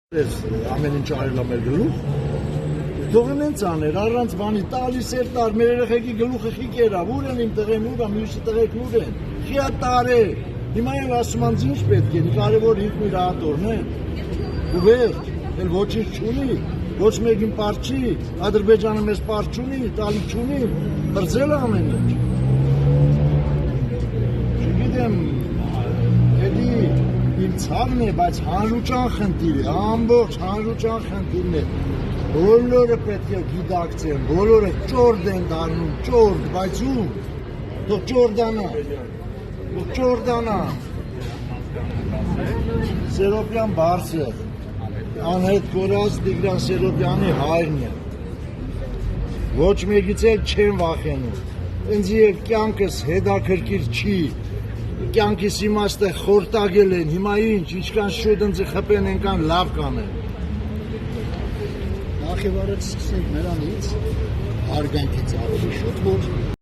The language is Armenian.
Ամեն ինչ արել մեր գլուխ, թողեն են ծաներ, առանց բանի տալիս էր տար, մեր երեխեքի գլուխը խիկ երավ, ուր են իմ տղեն, ուր է, մյուսի տղեք ուր են, խիա տար է, հիմա են ասում անց ինչ պետք է, կարևոր ինքն իր ատորն է, ու վերջ, էլ ոչինչ չունի, ոչ մեկին պարտ չի, Ադրբեջանը մեզ պարտ չունի, տալի չունի, բրձել է ամեն ինչ, չգիտեմ, էլի իմ ցավն է, բայց հանրության խնդիր է, ամբողջ հանրության խնդիրն է, բոլորը պետք է գիտակցեն, բոլորը ճորդ են դառնում, ճորդ, բայց ում, թող ճորդանա, Սերոպյան Բարսը, անհետ կորած Տիգրան Սերոպյանի հայրն է, ոչ մեկից էլ չեն վախենում, ինձ էլ կյանքս հետաքրքիր չի, կյանքիս իմաստը խորտագել են, հիմա ինչքան շուտ ինձ խփեն, այնքան լավ կանեն։ Նախ եւ առաջ սկսենք նրանից, հարգանքից ավելի շուտ, որ